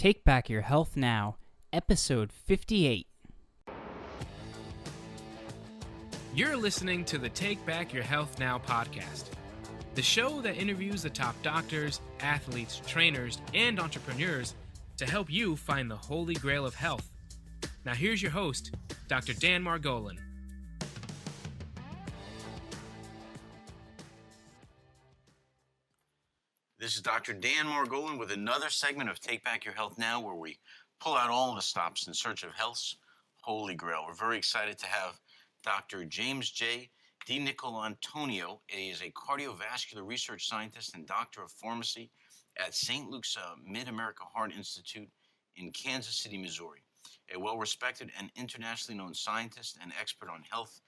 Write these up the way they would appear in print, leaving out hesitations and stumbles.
Take Back Your Health Now, Episode 58. You're listening to the Take Back Your Health Now podcast, the show that interviews the top doctors, athletes, trainers, and entrepreneurs to help you find the holy grail of health. Now here's your host, Dr. Dan Margolin. This is Dr. Dan Margolin with another segment of Take Back Your Health Now, where we pull out all the stops in search of health's holy grail. We're very excited to have Dr. James J. DiNicolantonio. He is a cardiovascular research scientist and doctor of pharmacy at St. Luke's Mid-America Heart Institute in Kansas City, Missouri. A well-respected and internationally known scientist and expert on health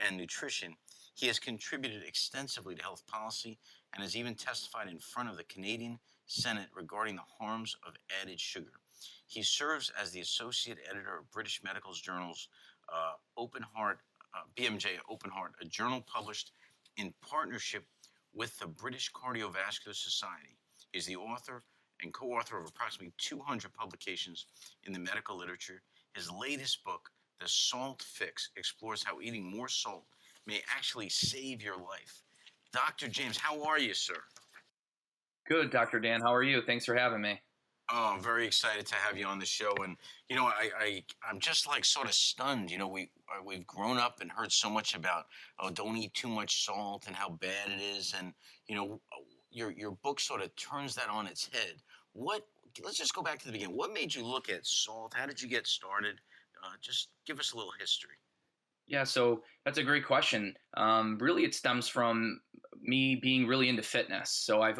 and nutrition, he has contributed extensively to health policy and has even testified in front of the Canadian Senate regarding the harms of added sugar. He serves as the associate editor of British Medical Journal's BMJ Open Heart, a journal published in partnership with the British Cardiovascular Society. He is the author and co-author of approximately 200 publications in the medical literature. His latest book, The Salt Fix, explores how eating more salt may actually save your life. Dr. James, how are you, sir? Good, Dr. Dan. How are you? Thanks for having me. Oh, I'm very excited to have you on the show. And, you know, I'm just like sort of stunned. You know, we've grown up and heard so much about, oh, don't eat too much salt and how bad it is. And, you know, your book sort of turns that on its head. Let's just go back to the beginning. What made you look at salt? How did you get started? Just give us a little history. Yeah, so that's a great question. Really, it stems from me being really into fitness. So I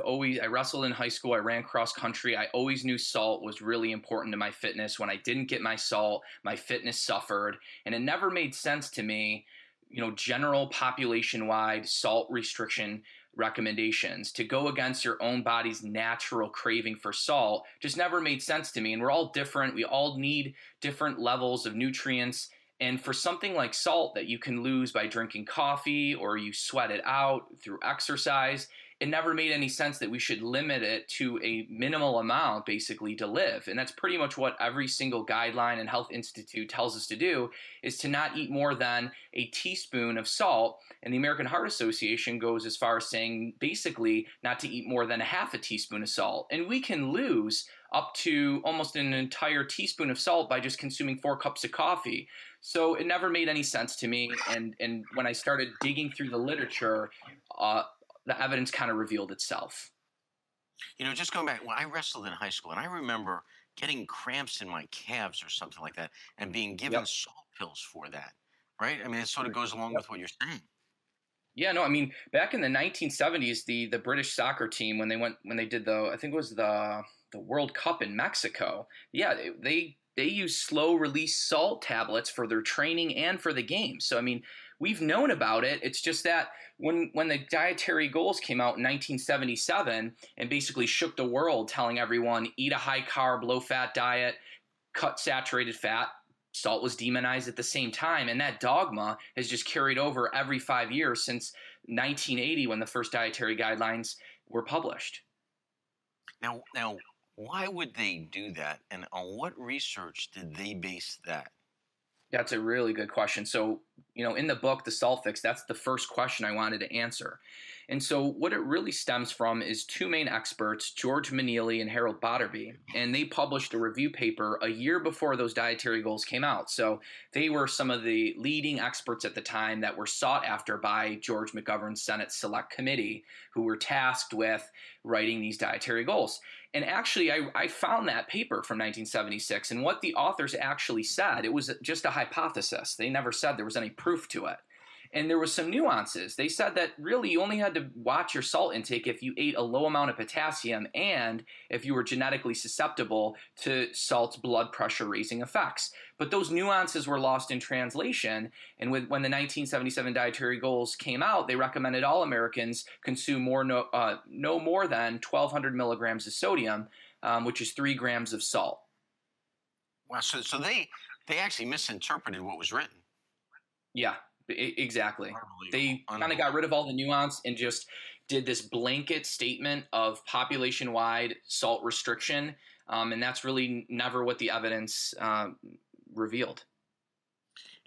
wrestled in high school. I ran cross country. I always knew salt was really important to my fitness. When I didn't get my salt, my fitness suffered. And it never made sense to me, you know, general population-wide salt restriction recommendations to go against your own body's natural craving for salt just never made sense to me. And we're all different. We all need different levels of nutrients. And for something like salt that you can lose by drinking coffee or you sweat it out through exercise, it never made any sense that we should limit it to a minimal amount basically to live. And that's pretty much what every single guideline and health institute tells us to do, is to not eat more than a teaspoon of salt. And the American Heart Association goes as far as saying basically not to eat more than a half a teaspoon of salt. And we can lose up to almost an entire teaspoon of salt by just consuming 4 cups of coffee. So it never made any sense to me. And when I started digging through the literature, the evidence kind of revealed itself. You know, just going back, when I wrestled in high school, and I remember getting cramps in my calves or something like that, and being given salt pills for that, right? I mean, it sort of goes along with what you're saying. Yeah, no, I mean, back in the 1970s, the British soccer team, when they did I think it was the World Cup in Mexico, yeah, they use slow release salt tablets for their training and for the game. So, I mean, we've known about it. It's just that when the dietary goals came out in 1977 and basically shook the world, telling everyone, eat a high carb, low fat diet, cut saturated fat, salt was demonized at the same time. And that dogma has just carried over every 5 years since 1980 when the first dietary guidelines were published. Now, why would they do that? And on what research did they base that? That's a really good question. So, you know, in the book, The Salt Fix, that's the first question I wanted to answer. And so what it really stems from is 2 main experts, George Meneely and Harold Botterby, and they published a review paper a year before those dietary goals came out. So they were some of the leading experts at the time that were sought after by George McGovern's Senate Select Committee, who were tasked with writing these dietary goals. And actually, I found that paper from 1976, and what the authors actually said, it was just a hypothesis. They never said there was any proof to it. And there was some nuances. They said that really you only had to watch your salt intake if you ate a low amount of potassium and if you were genetically susceptible to salt's blood pressure raising effects. But those nuances were lost in translation. And when the 1977 dietary goals came out, they recommended all Americans consume no more than 1,200 milligrams of sodium, which is 3 grams of salt. Wow, so they actually misinterpreted what was written. Yeah. Exactly. They kind of got rid of all the nuance and just did this blanket statement of population-wide salt restriction And that's really never what the evidence revealed.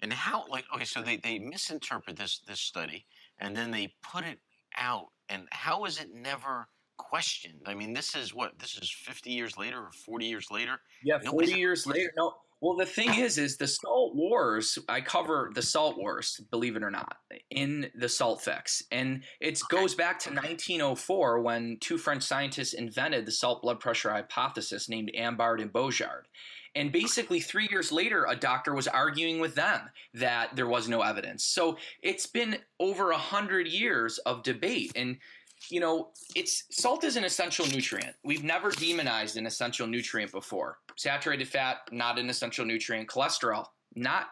And how, like, okay, so they misinterpret this study, and then they put it out, and how is it never questioned? I mean, this is 50 years later or 40 years later. Yeah, Nobody's 40 ever years later. questioned. No. Well, the thing is the salt wars, I cover the salt wars, believe it or not, in the Salt Fix. And it Okay. goes back to 1904 when two French scientists invented the salt blood pressure hypothesis named Ambard and Beaujard. And basically 3 years later, a doctor was arguing with them that there was no evidence. So it's been over 100 years of debate. And it's salt is an essential nutrient. We've never demonized an essential nutrient before. Saturated fat, not an essential nutrient. Cholesterol, not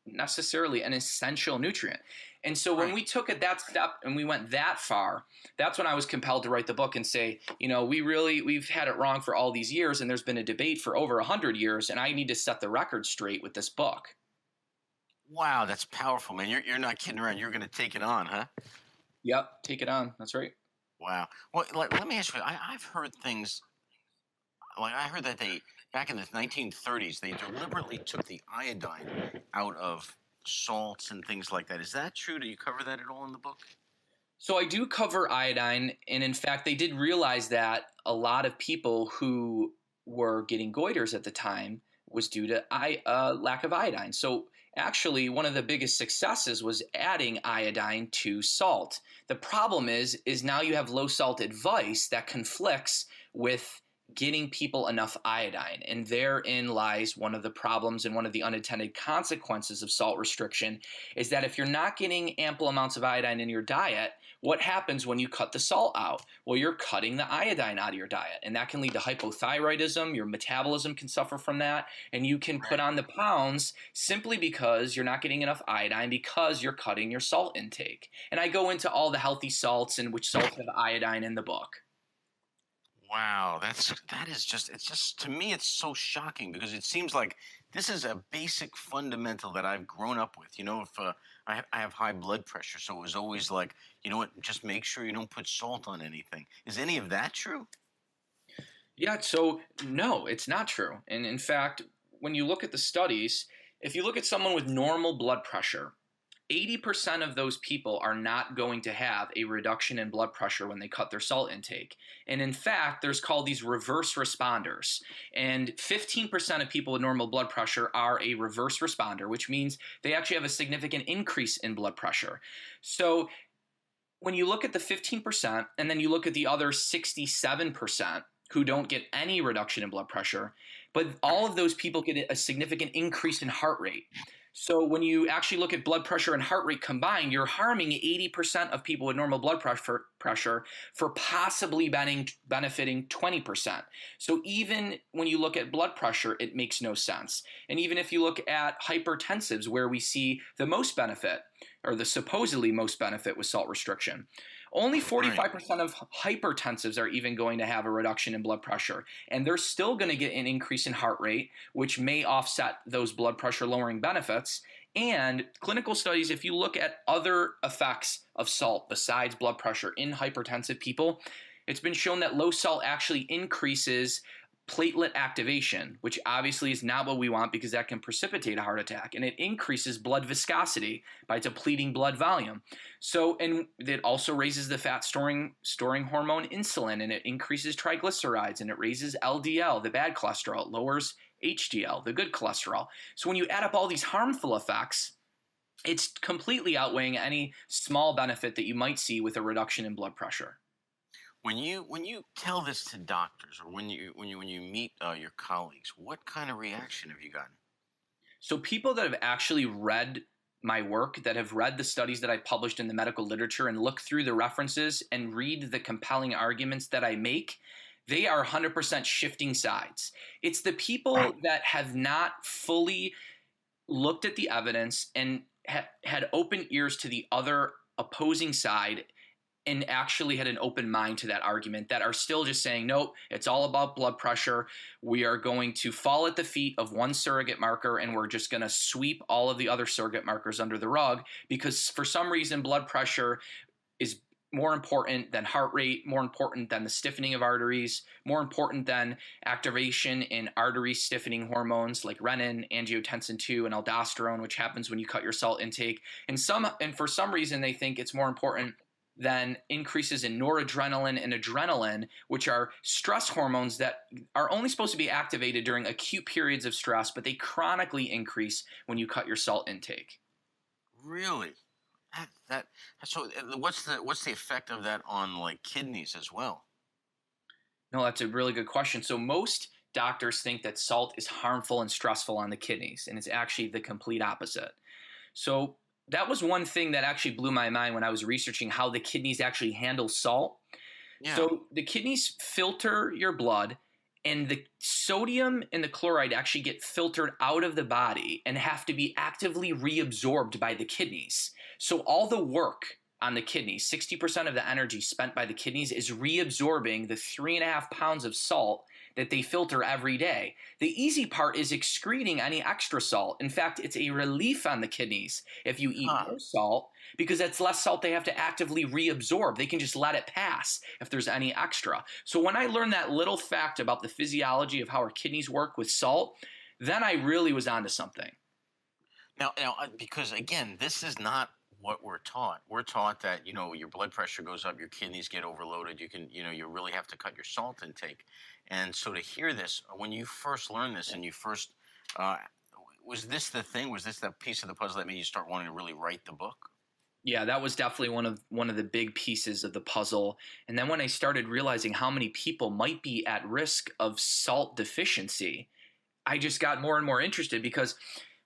necessarily an essential nutrient. And so when Right. we took it that step and we went that far, that's when I was compelled to write the book and say, we've had it wrong for all these years, and there's been a debate for over 100 years, and I need to set the record straight with this book. Wow, that's powerful, man. You're not kidding around. You're going to take it on, huh? Yep, take it on. That's right. Wow. Well, let me ask you. I've heard things like I heard that they back in the 1930s they deliberately took the iodine out of salts and things like that. Is that true? Do you cover that at all in the book? So I do cover iodine, and in fact, they did realize that a lot of people who were getting goiters at the time was due to lack of iodine. So actually, one of the biggest successes was adding iodine to salt. The problem is now you have low salt advice that conflicts with getting people enough iodine. And therein lies one of the problems and one of the unintended consequences of salt restriction is that if you're not getting ample amounts of iodine in your diet, what happens when you cut the salt out? Well, you're cutting the iodine out of your diet, and that can lead to hypothyroidism. Your metabolism can suffer from that, and you can put on the pounds simply because you're not getting enough iodine because you're cutting your salt intake. And I go into all the healthy salts and which salts have iodine in the book. Wow, that is just it's just to me it's so shocking because it seems like this is a basic fundamental that I've grown up with. If I have high blood pressure, so it was always like, you know what, just make sure you don't put salt on anything. Is any of that true? Yeah, so no, it's not true. And in fact, when you look at the studies, if you look at someone with normal blood pressure, 80% of those people are not going to have a reduction in blood pressure when they cut their salt intake. And in fact, there's called these reverse responders. And 15% of people with normal blood pressure are a reverse responder, which means they actually have a significant increase in blood pressure. So when you look at the 15% and then you look at the other 67% who don't get any reduction in blood pressure, but all of those people get a significant increase in heart rate. So when you actually look at blood pressure and heart rate combined, you're harming 80% of people with normal blood pressure for possibly benefiting 20%. So even when you look at blood pressure, it makes no sense. And even if you look at hypertensives, where we see the most benefit, or the supposedly most benefit with salt restriction, only 45% of hypertensives are even going to have a reduction in blood pressure. And they're still going to get an increase in heart rate, which may offset those blood pressure lowering benefits. And clinical studies, if you look at other effects of salt besides blood pressure in hypertensive people, it's been shown that low salt actually increases platelet activation, which obviously is not what we want because that can precipitate a heart attack, and it increases blood viscosity by depleting blood volume. So, and it also raises the fat storing hormone insulin, and it increases triglycerides, and it raises LDL, the bad cholesterol, it lowers HDL, the good cholesterol. So when you add up all these harmful effects, it's completely outweighing any small benefit that you might see with a reduction in blood pressure. When you tell this to doctors or when you meet your colleagues, what kind of reaction have you gotten? So people that have actually read my work, that have read the studies that I published in the medical literature and look through the references and read the compelling arguments that I make, they are 100% shifting sides. It's the people that have not fully looked at the evidence and had open ears to the other opposing side and actually had an open mind to that argument that are still just saying, nope, it's all about blood pressure. We are going to fall at the feet of one surrogate marker and we're just going to sweep all of the other surrogate markers under the rug because for some reason blood pressure is more important than heart rate, more important than the stiffening of arteries, more important than activation in artery stiffening hormones like renin, angiotensin 2, and aldosterone, which happens when you cut your salt intake. And for some reason, they think it's more important than increases in noradrenaline and adrenaline, which are stress hormones that are only supposed to be activated during acute periods of stress, but they chronically increase when you cut your salt intake. Really? That so what's the effect of that on like kidneys as well? No, that's a really good question. So most doctors think that salt is harmful and stressful on the kidneys, and it's actually the complete opposite. So that was one thing that actually blew my mind when I was researching how the kidneys actually handle salt. Yeah. So the kidneys filter your blood, and the sodium and the chloride actually get filtered out of the body and have to be actively reabsorbed by the kidneys. So all the work on the kidneys, 60% of the energy spent by the kidneys is reabsorbing the 3.5 pounds of salt that they filter every day. The easy part is excreting any extra salt. In fact, it's a relief on the kidneys if you eat Huh. more salt, because that's less salt they have to actively reabsorb. They can just let it pass if there's any extra. So when I learned that little fact about the physiology of how our kidneys work with salt, then I really was onto something. Now, because again, this is not what we're taught. We're taught that your blood pressure goes up, your kidneys get overloaded. You really have to cut your salt intake. And so to hear this, when you first learned this, and you first, uh, was this the thing? Was this that piece of the puzzle that made you start wanting to really write the book? Yeah, that was definitely one of the big pieces of the puzzle. And then when I started realizing how many people might be at risk of salt deficiency, I just got more and more interested, because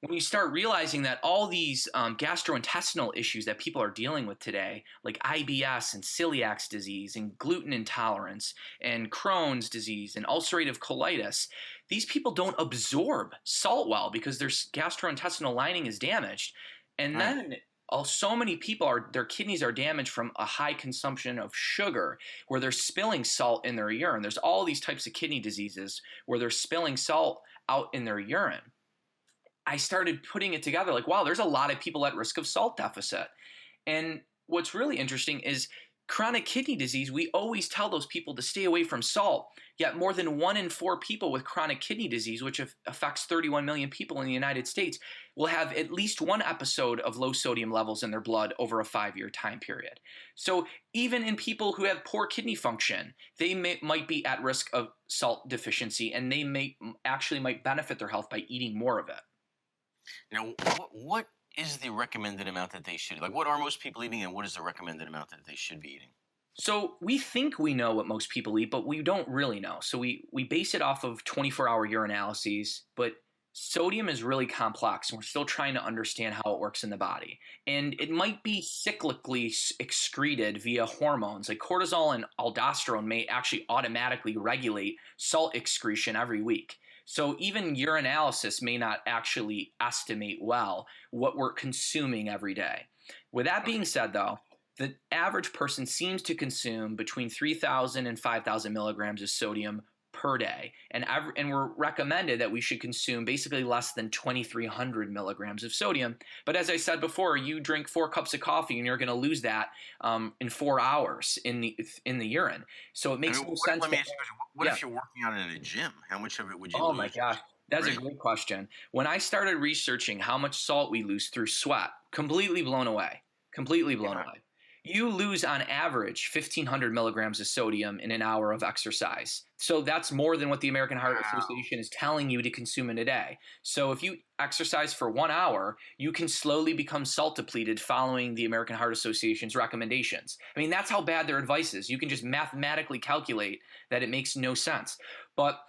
when you start realizing that all these gastrointestinal issues that people are dealing with today, like IBS and celiac disease and gluten intolerance and Crohn's disease and ulcerative colitis, these people don't absorb salt well because their gastrointestinal lining is damaged. And Right. then so many people their kidneys are damaged from a high consumption of sugar, where they're spilling salt in their urine. There's all these types of kidney diseases where they're spilling salt out in their urine. I started putting it together like, wow, there's a lot of people at risk of salt deficit. And what's really interesting is chronic kidney disease, we always tell those people to stay away from salt, yet more than 1 in 4 people with chronic kidney disease, which affects 31 million people in the United States, will have at least one episode of low sodium levels in their blood over a 5-year time period. So even in people who have poor kidney function, they might be at risk of salt deficiency, and they might benefit their health by eating more of it. Now, what is the recommended amount that they should, like, what are most people eating, and what is the recommended amount that they should be eating? So we think we know what most people eat, but we don't really know. So we base it off of 24-hour urinalyses, but sodium is really complex, and we're still trying to understand how it works in the body. And it might be cyclically excreted via hormones. Like cortisol and aldosterone may actually automatically regulate salt excretion every week. So even urinalysis may not actually estimate well what we're consuming every day. With that being said, though, the average person seems to consume between 3,000 and 5,000 milligrams of sodium per day. And we're recommended that we should consume basically less than 2,300 milligrams of sodium. But as I said before, you drink 4 cups of coffee and you're going to lose that in 4 hours in the urine. So it makes no sense. Let me ask you a question. What if you're working out in a gym? How much of it would you lose? Oh my gosh. That's a great question. When I started researching how much salt we lose through sweat, completely blown away. Completely blown away. You lose on average 1,500 milligrams of sodium in an hour of exercise. So that's more than what the American Heart Association is telling you to consume in a day. So if you exercise for 1 hour, you can slowly become salt depleted following the American Heart Association's recommendations. I mean, that's how bad their advice is. You can just mathematically calculate that it makes no sense. But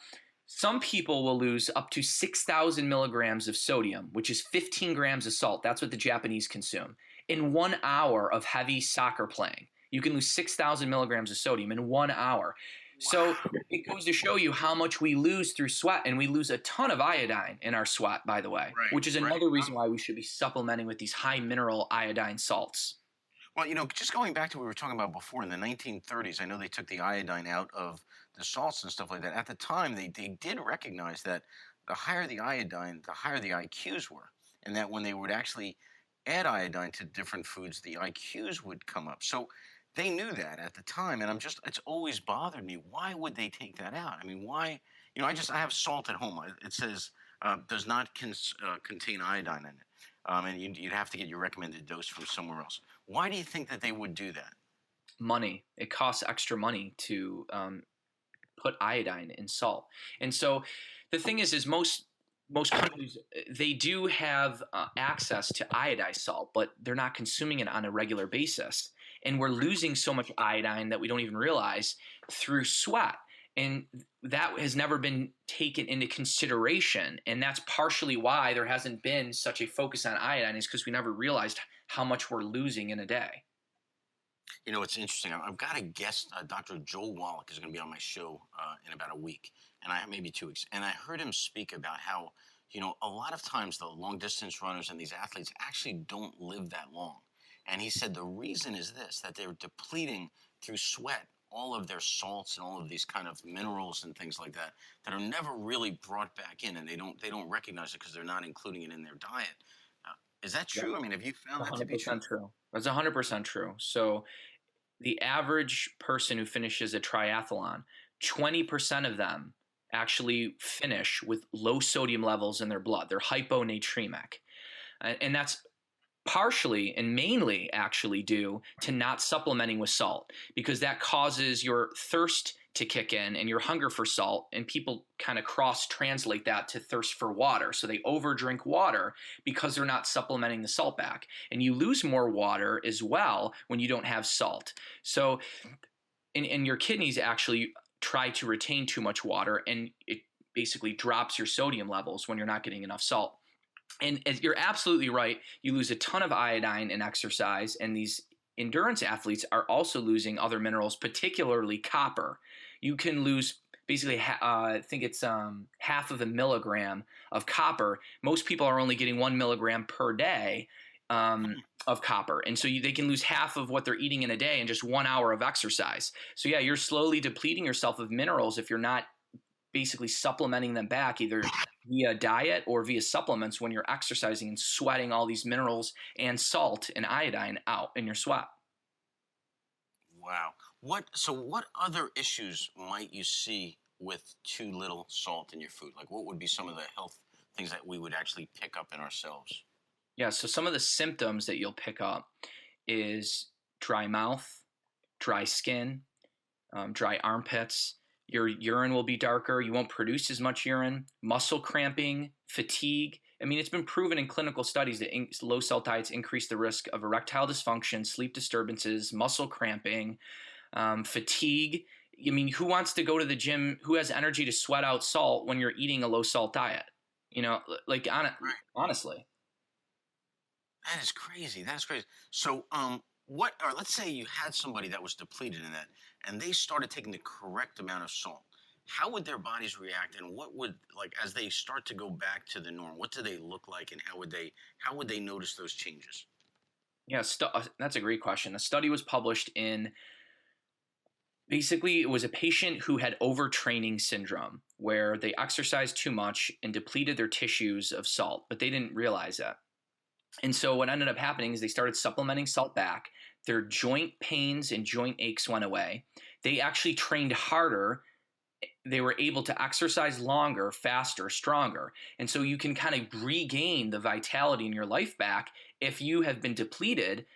some people will lose up to 6,000 milligrams of sodium, which is 15 grams of salt. That's what the Japanese consume. In 1 hour of heavy soccer playing, you can lose 6,000 milligrams of sodium in 1 hour. So it goes to show you how much we lose through sweat, and we lose a ton of iodine in our sweat, by the way, which is another reason why we should be supplementing with these high mineral iodine salts. Well, just going back to what we were talking about before, in the 1930s, I know they took the iodine out of the salts and stuff like that. At the time, they did recognize that the higher the iodine, the higher the IQs were, and that when they would actually add iodine to different foods, the IQs would come up. So they knew that at the time, and it's always bothered me. Why would they take that out? I mean, why? I have salt at home. It says does not contain iodine in it, and you'd have to get your recommended dose from somewhere else. Why do you think that they would do that? Money. It costs extra money to put iodine in salt. And so the thing is most countries, they do have access to iodized salt, but they're not consuming it on a regular basis. And we're losing so much iodine that we don't even realize through sweat. And that has never been taken into consideration. And that's partially why there hasn't been such a focus on iodine, is because we never realized how much we're losing in a day. It's interesting. I've got a guest, Dr. Joel Wallach, is going to be on my show in about a week, and maybe 2 weeks. And I heard him speak about how, a lot of times the long distance runners and these athletes actually don't live that long. And he said the reason is this, that they're depleting through sweat all of their salts and all of these kind of minerals and things like that are never really brought back in, and they don't recognize it because they're not including it in their diet. Is that true? Yeah. I mean, have you found that to be true? That's 100% true. So the average person who finishes a triathlon, 20% of them actually finish with low sodium levels in their blood. They're hyponatremic. And that's partially and mainly actually due to not supplementing with salt, because that causes your thirst to kick in and your hunger for salt, and people kind of cross translate that to thirst for water. So they over drink water because they're not supplementing the salt back, and you lose more water as well when you don't have salt. So and your kidneys actually try to retain too much water, and it basically drops your sodium levels when you're not getting enough salt. And you're absolutely right. You lose a ton of iodine in exercise, and these endurance athletes are also losing other minerals, particularly copper. You can lose basically, I think it's half of a milligram of copper. Most people are only getting 1 milligram per day of copper. And so they can lose half of what they're eating in a day in just 1 hour of exercise. So yeah, you're slowly depleting yourself of minerals if you're not basically supplementing them back either via diet or via supplements when you're exercising and sweating all these minerals and salt and iodine out in your sweat. Wow. What other issues might you see with too little salt in your food? Like, what would be some of the health things that we would actually pick up in ourselves? Yeah, so some of the symptoms that you'll pick up is dry mouth, dry skin, dry armpits. Your urine will be darker. You won't produce as much urine. Muscle cramping, fatigue. I mean, it's been proven in clinical studies that low salt diets increase the risk of erectile dysfunction, sleep disturbances, muscle cramping, fatigue. I mean, who wants to go to the gym? Who has energy to sweat out salt when you're eating a low salt diet? Honestly. That is crazy. That's crazy. So, let's say you had somebody that was depleted in that, and they started taking the correct amount of salt. How would their bodies react, and what would, as they start to go back to the norm, what do they look like, and how would they notice those changes? Yeah, that's a great question. A study was published in, basically, it was a patient who had overtraining syndrome, where they exercised too much and depleted their tissues of salt, but they didn't realize that. And so what ended up happening is they started supplementing salt back. Their joint pains and joint aches went away. They actually trained harder. They were able to exercise longer, faster, stronger. And so you can kind of regain the vitality in your life back if you have been depleted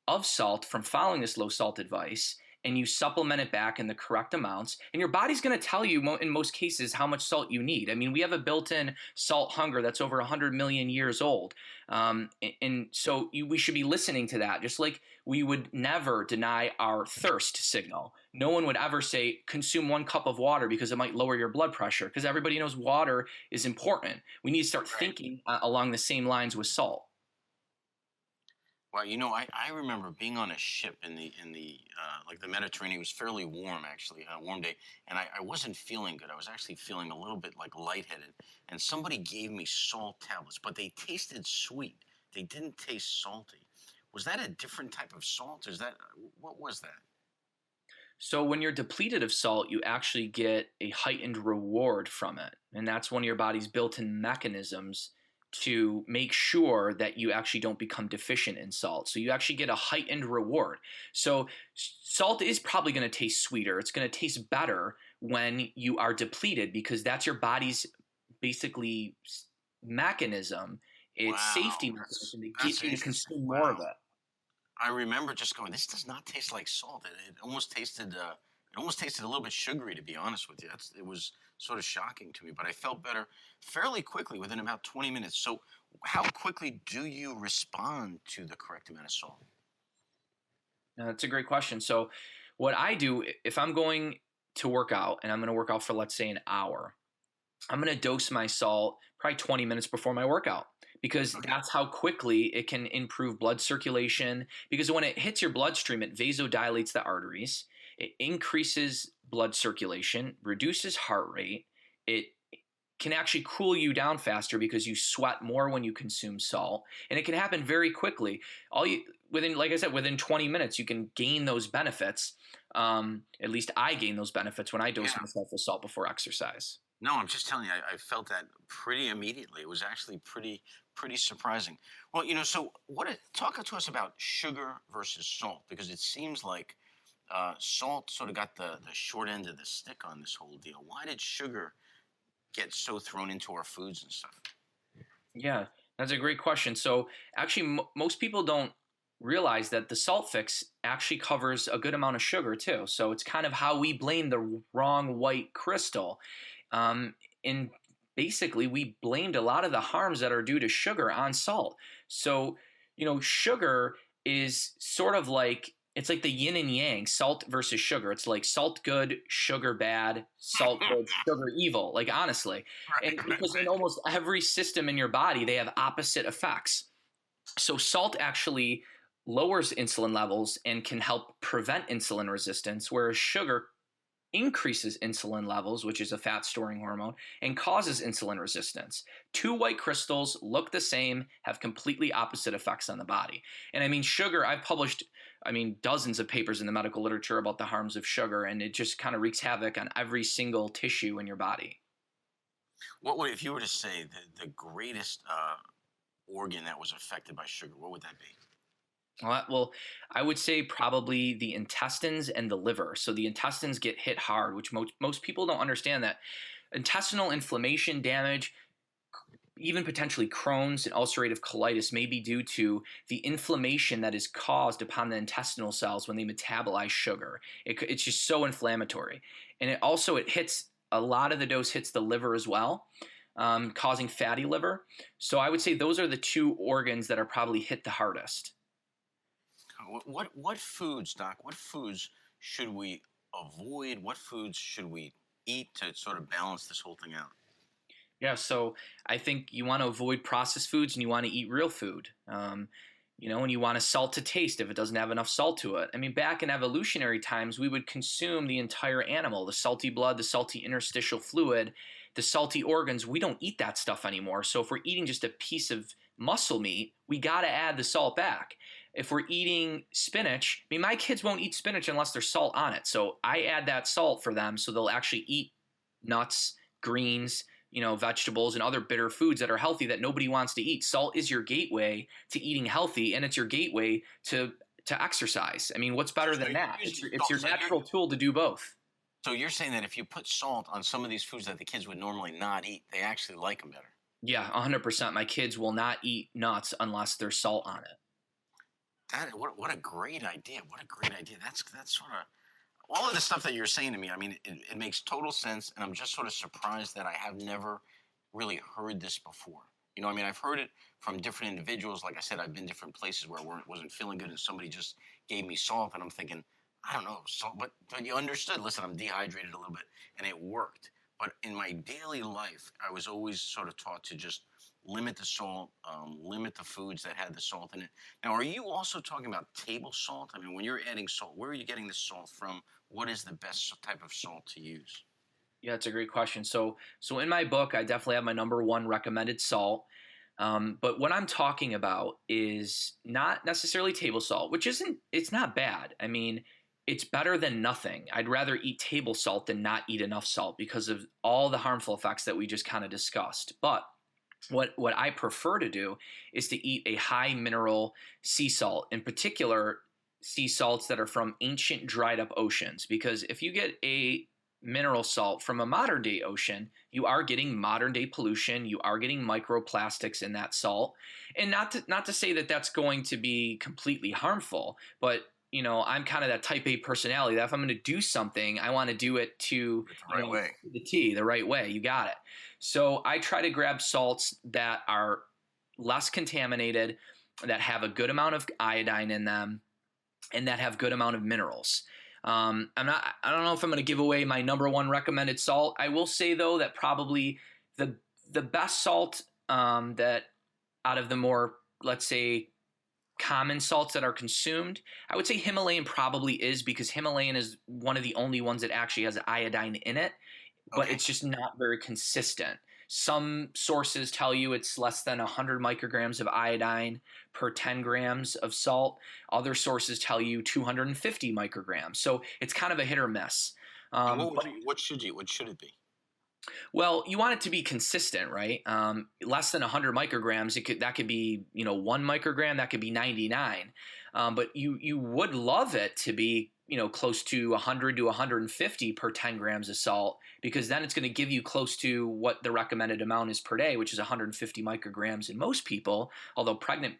of salt from following this low salt advice, and you supplement it back in the correct amounts, and your body's going to tell you in most cases how much salt you need. I mean, we have a built-in salt hunger that's over 100 million years old. And so we should be listening to that, just like we would never deny our thirst signal. No one would ever say, consume 1 cup of water because it might lower your blood pressure, because everybody knows water is important. We need to start thinking along the same lines with salt. Well, I remember being on a ship in the the Mediterranean. It was fairly warm, actually, a warm day, and I wasn't feeling good. I was actually feeling a little bit lightheaded, and somebody gave me salt tablets, but they tasted sweet. They didn't taste salty. Was that a different type of salt? What was that? So when you're depleted of salt, you actually get a heightened reward from it, and that's one of your body's built-in mechanisms to make sure that you actually don't become deficient in salt. So you actually get a heightened reward. So salt is probably going to taste sweeter. It's going to taste better when you are depleted, because that's your body's basically mechanism. It's safety Wow, mechanism to that's get you to interesting. consume more of Wow. it. I remember just going, this does not taste like salt. It almost tasted a little bit sugary, to be honest with you. It was sort of shocking to me, but I felt better fairly quickly within about 20 minutes. So, how quickly do you respond to the correct amount of salt? Now, that's a great question. So, what I do if I'm going to work out and I'm going to work out for, let's say, an hour, I'm going to dose my salt probably 20 minutes before my workout, because Okay. that's how quickly it can improve blood circulation. Because when it hits your bloodstream, it vasodilates the arteries, it increases blood circulation, reduces heart rate. It can actually cool you down faster because you sweat more when you consume salt, and it can happen very quickly. Within, like I said, within 20 minutes, you can gain those benefits. At least I gain those benefits when I dose Yeah. myself with salt before exercise. No, I'm just telling you, I felt that pretty immediately. It was actually pretty surprising. Well, so talk to us about sugar versus salt, because it seems like salt sort of got the short end of the stick on this whole deal. Why did sugar get so thrown into our foods and stuff? Yeah, that's a great question. So actually, most people don't realize that the salt fix actually covers a good amount of sugar too. So it's kind of how we blame the wrong white crystal. And basically, we blamed a lot of the harms that are due to sugar on salt. So, sugar is sort of like, it's like the yin and yang, salt versus sugar. It's like salt good, sugar bad, salt good, sugar evil. Like, honestly. And because in almost every system in your body, they have opposite effects. So salt actually lowers insulin levels and can help prevent insulin resistance, whereas sugar increases insulin levels, which is a fat storing hormone, and causes insulin resistance. Two white crystals look the same, have completely opposite effects on the body. And I mean, sugar, I've published, dozens of papers in the medical literature about the harms of sugar, and it just kind of wreaks havoc on every single tissue in your body. What would, if you were to say the greatest organ that was affected by sugar, what would that be? Well, I would say probably the intestines and the liver. So the intestines get hit hard, which most people don't understand, that intestinal inflammation, damage, even potentially Crohn's and ulcerative colitis may be due to the inflammation that is caused upon the intestinal cells when they metabolize sugar. It's just so inflammatory. And it hits, a lot of the dose hits the liver as well, causing fatty liver. So I would say those are the two organs that are probably hit the hardest. What foods, Doc? What foods should we avoid? What foods should we eat to sort of balance this whole thing out? Yeah, so I think you want to avoid processed foods and you want to eat real food. And you want a salt to taste if it doesn't have enough salt to it. I mean, back in evolutionary times, we would consume the entire animal, the salty blood, the salty interstitial fluid, the salty organs. We don't eat that stuff anymore. So if we're eating just a piece of muscle meat, we got to add the salt back. If we're eating spinach, my kids won't eat spinach unless there's salt on it. So I add that salt for them so they'll actually eat nuts, greens, vegetables and other bitter foods that are healthy that nobody wants to eat. Salt is your gateway to eating healthy, and it's your gateway to exercise. I mean, what's better than that? It's your natural tool to do both. So you're saying that if you put salt on some of these foods that the kids would normally not eat, they actually like them better? Yeah, 100%. My kids will not eat nuts unless there's salt on it. What a great idea! What a great idea! That's sort of all of the stuff that you're saying to me. I mean, it makes total sense, and I'm just sort of surprised that I have never really heard this before. I've heard it from different individuals. Like I said, I've been different places where I wasn't feeling good, and somebody just gave me salt, and I'm thinking, I don't know, salt, but you understood. Listen, I'm dehydrated a little bit, and it worked. But in my daily life, I was always sort of taught to just limit the salt, limit the foods that had the salt in it. Now, are you also talking about table salt? I mean, when you're adding salt, where are you getting the salt from? What is the best type of salt to use? Yeah, it's a great question. So in my book, I definitely have my number one recommended salt. But what I'm talking about is not necessarily table salt, it's not bad. I mean, it's better than nothing. I'd rather eat table salt than not eat enough salt because of all the harmful effects that we just kind of discussed. But What I prefer to do is to eat a high mineral sea salt, in particular sea salts that are from ancient dried up oceans. Because if you get a mineral salt from a modern day ocean, you are getting modern day pollution. You are getting microplastics in that salt, and not to say that that's going to be completely harmful, but I'm kind of that type A personality that if I'm going to do something, I want to do it to The right way. the T, the right way. You got it. So I try to grab salts that are less contaminated, that have a good amount of iodine in them, and that have good amount of minerals. I don't know if I'm going to give away my number one recommended salt. I will say though that probably the best salt that out of the more, let's say, common salts that are consumed, I would say Himalayan probably is, because Himalayan is one of the only ones that actually has iodine in it, but Okay. it's just not very consistent. Some sources tell you it's less than 100 micrograms of iodine per 10 grams of salt. Other sources tell you 250 micrograms. So it's kind of a hit or miss. And But what should it be? well, you want it to be consistent, right? Less than 100 micrograms, that could be 1 microgram, that could be 99. But you would love it to be close to 100 to 150 per 10 grams of salt, because then it's going to give you close to what the recommended amount is per day, which is 150 micrograms in most people. Although pregnant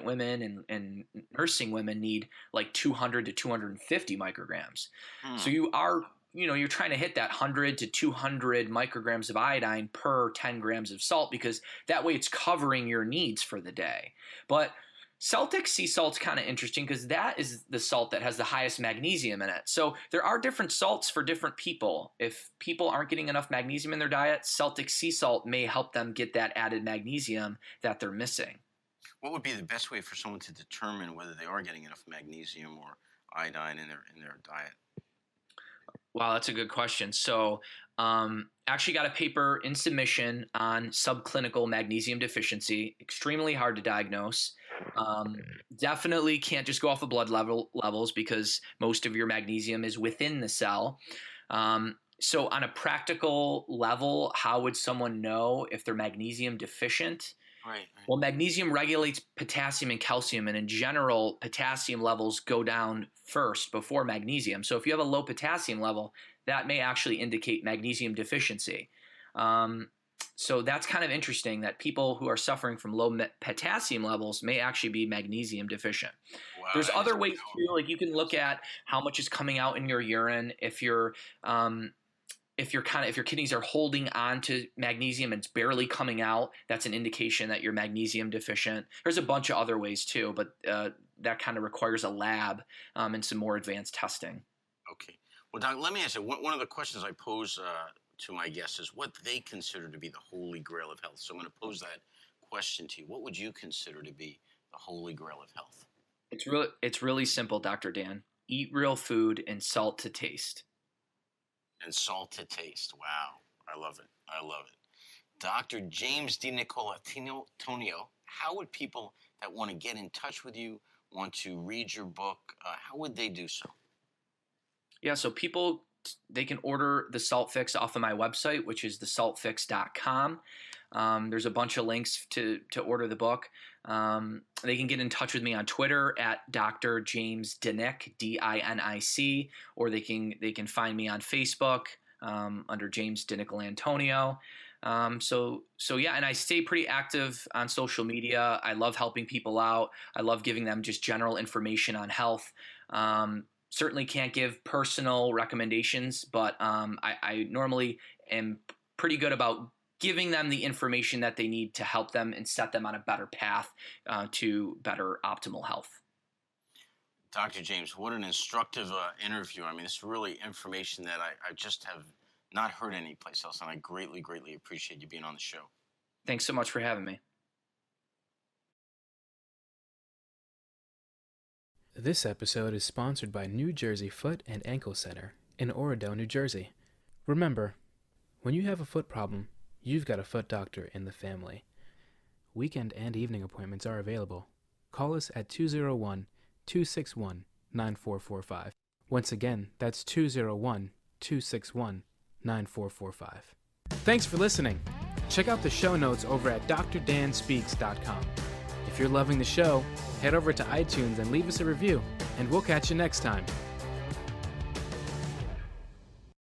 women and nursing women need like 200 to 250 micrograms. So you're trying to hit that 100 to 200 micrograms of iodine per 10 grams of salt, because that way it's covering your needs for the day. But Celtic sea salt's kind of interesting because that is the salt that has the highest magnesium in it. So there are different salts for different people. If people aren't getting enough magnesium in their diet, Celtic sea salt may help them get that added magnesium that they're missing. What would be the best way for someone to determine whether they are getting enough magnesium or iodine in their diet? Wow, that's a good question. So, actually got a paper in submission on subclinical magnesium deficiency. Extremely hard to diagnose. Definitely can't just go off of blood levels, because most of your magnesium is within the cell. So, on a practical level, how would someone know if they're magnesium deficient? Right. Well, magnesium regulates potassium and calcium, and in general, potassium levels go down first before magnesium. So if you have a low potassium level, that may actually indicate magnesium deficiency. So that's kind of interesting that people who are suffering from low potassium levels may actually be magnesium deficient. Wow, There's that other is ways too, like you can look at how much is coming out in your urine. If your kidneys are holding on to magnesium and it's barely coming out, that's an indication that you're magnesium deficient. There's a bunch of other ways too, but that kind of requires a lab and some more advanced testing. Okay. Well, Doc, let me ask you, one of the questions I pose to my guests is what they consider to be the holy grail of health. So I'm going to pose that question to you. What would you consider to be the holy grail of health? It's really simple, Dr. Dan. Eat real food and salt to taste. And salt to taste. Wow. I love it. I love it. Dr. James DiNicolantonio, how would people that want to get in touch with you, want to read your book, how would they do so? Yeah, so people, they can order the Salt Fix off of my website, which is thesaltfix.com. There's a bunch of links to order the book. They can get in touch with me on Twitter at Dr. James DiNic, DINIC, or they can find me on Facebook under James DiNicolantonio. So yeah, and I stay pretty active on social media. I love helping people out. I love giving them just general information on health. Certainly can't give personal recommendations, but I normally am pretty good about giving them the information that they need to help them and set them on a better path to better optimal health. Dr. James, what an instructive interview. I mean, it's really information that I just have not heard anyplace else, and I greatly, greatly appreciate you being on the show. Thanks so much for having me. This episode is sponsored by New Jersey Foot and Ankle Center in Oradell, New Jersey. Remember, when you have a foot problem, you've got a foot doctor in the family. Weekend and evening appointments are available. Call us at 201-261-9445. Once again, that's 201-261-9445. Thanks for listening. Check out the show notes over at drdanspeaks.com. If you're loving the show, head over to iTunes and leave us a review, and we'll catch you next time.